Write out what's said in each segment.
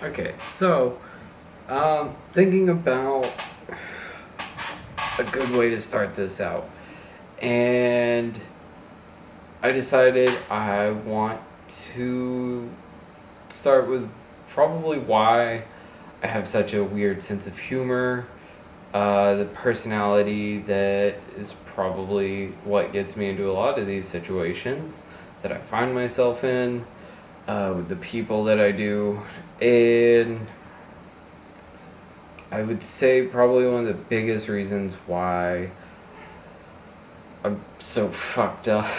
Okay, so thinking about a good way to start this out, and I decided I want to start with probably why I have such a weird sense of humor, the personality that is probably what gets me into a lot of these situations that I find myself in, with the people that I do, and I would say probably one of the biggest reasons why I'm so fucked up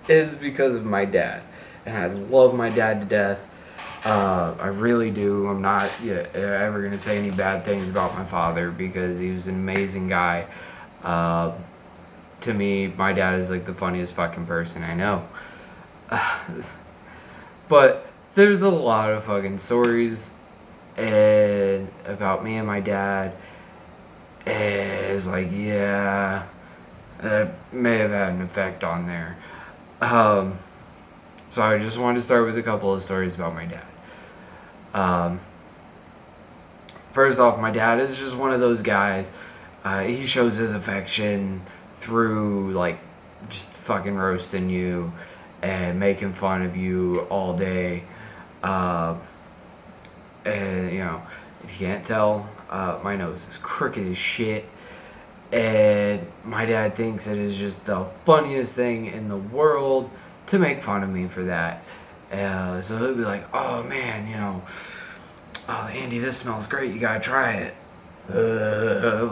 is because of my dad. And I love my dad to death. I really do. I'm not ever going to say any bad things about my father because he was an amazing guy. Uh, to me, my dad is like the funniest fucking person I know. But there's a lot of fucking stories and about me and my dad. It's like, yeah, that may have had an effect on there. Um, so I just wanted to start with a couple of stories about my dad. Um, First off, my dad is just one of those guys. He shows his affection through like just fucking roasting you and making fun of you all day. Uh, and you know, if you can't tell, my nose is crooked as shit. And my dad thinks it is just the funniest thing in the world to make fun of me for that. So he'll be like, "Oh man, oh Andy, this smells great. You gotta try it."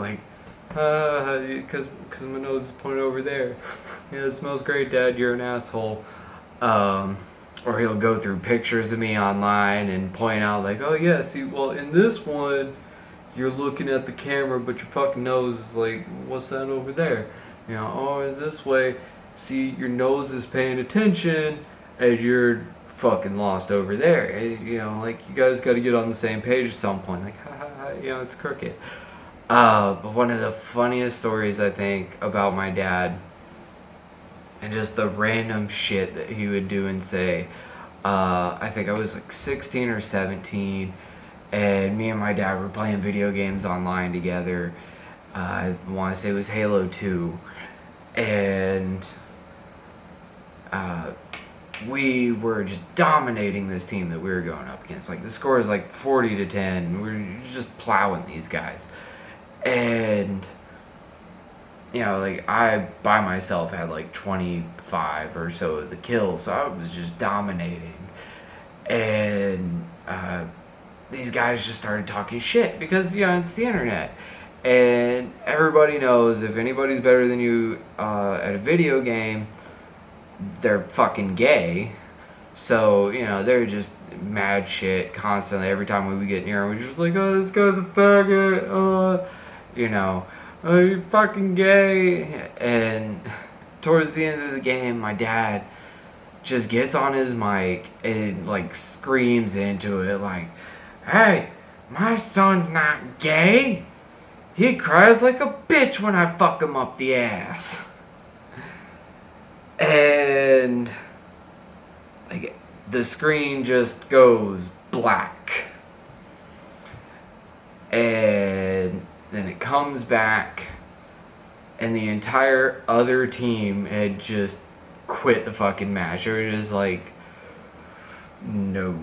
Like, because my nose is pointed over there. Yeah, it smells great, Dad. You're an asshole. Or he'll go through pictures of me online and point out like, "Oh yeah, see, well in this one, you're looking at the camera, but your fucking nose is like, what's that over there? Oh, this way. See, your nose is paying attention, and you're fucking lost over there. And, like you guys got to get on the same page at some point. Like, ha ha ha, it's crooked." But one of the funniest stories I think about my dad, and just the random shit that he would do and say. I think I was like 16 or 17 and me and my dad were playing video games online together. I want to say it was Halo 2, and uh, we were just dominating this team that we were going up against. Like the score is like 40-10. We're just plowing these guys, and like I by myself had like 25 or so of the kills, so I was just dominating, and these guys just started talking shit because it's the internet, and everybody knows if anybody's better than you at a video game, they're fucking gay. So they're just mad shit constantly. Every time we would get near them, we're just like, "Oh, this guy's a faggot," "Oh, you're fucking gay." And towards the end of the game, my dad just gets on his mic and like screams into it like, "Hey, my son's not gay. He cries like a bitch when I fuck him up the ass." And like the screen just goes black. And then it comes back and the entire other team had just quit the fucking match. They were just like, "No."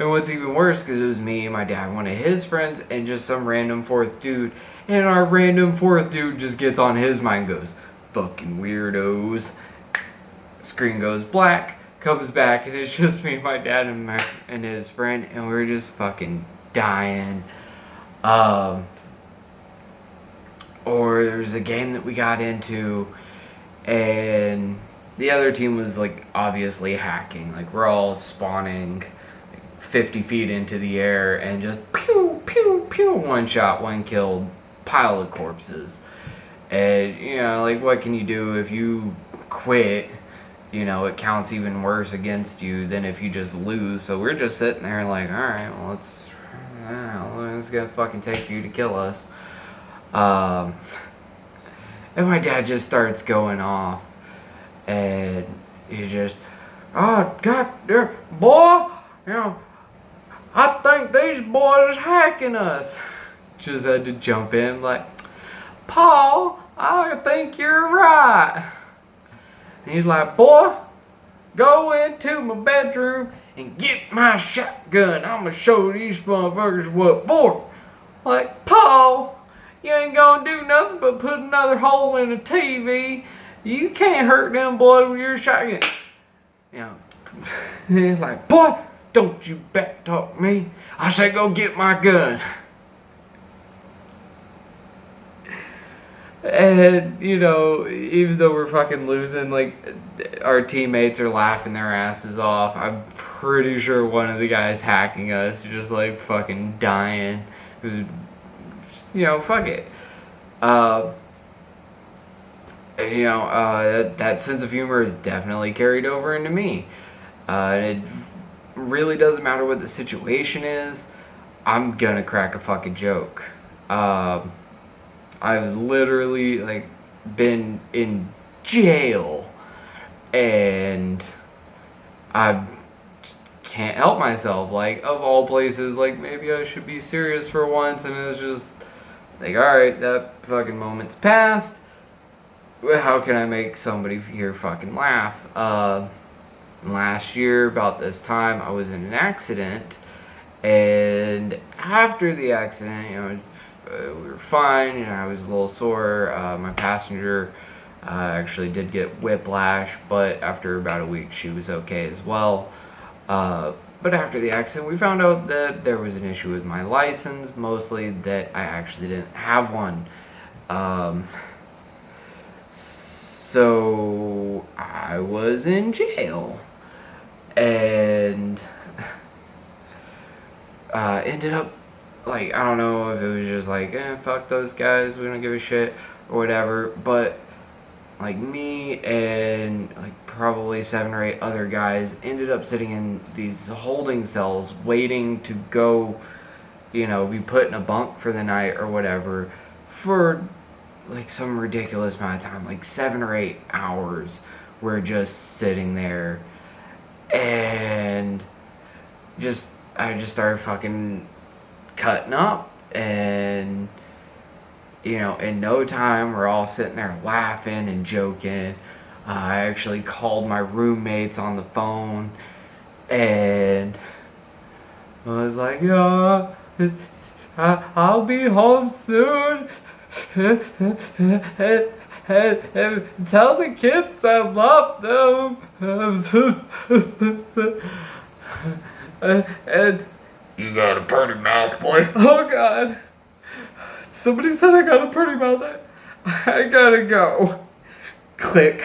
And what's even worse, because it was me, my dad, one of his friends, and just some random fourth dude. And our random fourth dude just gets on his mind and goes, "Fucking weirdos." Screen goes black, comes back, and it's just me, my dad, and his friend, and we're just fucking dying. Or there's a game that we got into, and the other team was like obviously hacking. Like we're all spawning 50 feet into the air and just pew pew pew, one shot, one killed, pile of corpses. And like what can you do if you quit? It counts even worse against you than if you just lose. So we're just sitting there like, all right, well it's gonna fucking take you to kill us. And my dad just starts going off, and he just, oh, God, boy, you know, I think these boys is hacking us. Just had to jump in like, Paul, I think you're right. And he's like, boy, go into my bedroom and get my shotgun. I'm gonna show these motherfuckers what for. Like, Paul, you ain't gonna do nothing but put another hole in the TV. You can't hurt them boys with your shotgun. You know, and he's like, boy, don't you backtalk me. I said go get my gun. And, you know, even though we're fucking losing, like, our teammates are laughing their asses off. I'm pretty sure one of the guys hacking us just, like, fucking dying. You know, fuck it. And, you know, that sense of humor is definitely carried over into me. It really doesn't matter what the situation is. I'm gonna crack a fucking joke. I've literally, like, been in jail, and I just can't help myself. Like, of all places, like, maybe I should be serious for once, and it's just, like, alright, that fucking moment's passed. How can I make somebody here fucking laugh? Last year, about this time, I was in an accident, and after the accident, you know, we were fine, and I was a little sore. My passenger actually did get whiplash, but after about a week, she was okay as well. But after the accident, we found out that there was an issue with my license, mostly that I actually didn't have one. So I was in jail, and ended up, like, I don't know if it was just like, fuck those guys, we don't give a shit, or whatever, but, like, me and, like, probably 7 or 8 other guys ended up sitting in these holding cells waiting to go, you know, be put in a bunk for the night or whatever, for, like, some ridiculous amount of time, like 7 or 8 hours. We're just sitting there, and I just started fucking cutting up, and, you know, in no time we're all sitting there laughing and joking. I actually called my roommates on the phone, and I was like, yeah, I'll be home soon. And tell the kids I love them. And you got a pretty mouth, boy. Oh God! Somebody said I got a pretty mouth. I gotta go. Click.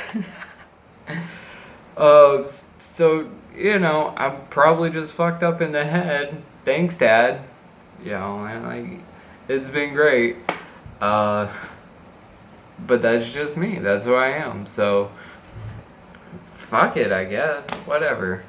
So, you know, I'm probably just fucked up in the head. Thanks, Dad. You know, and, like, it's been great. But that's just me. That's who I am. So, fuck it, I guess. Whatever.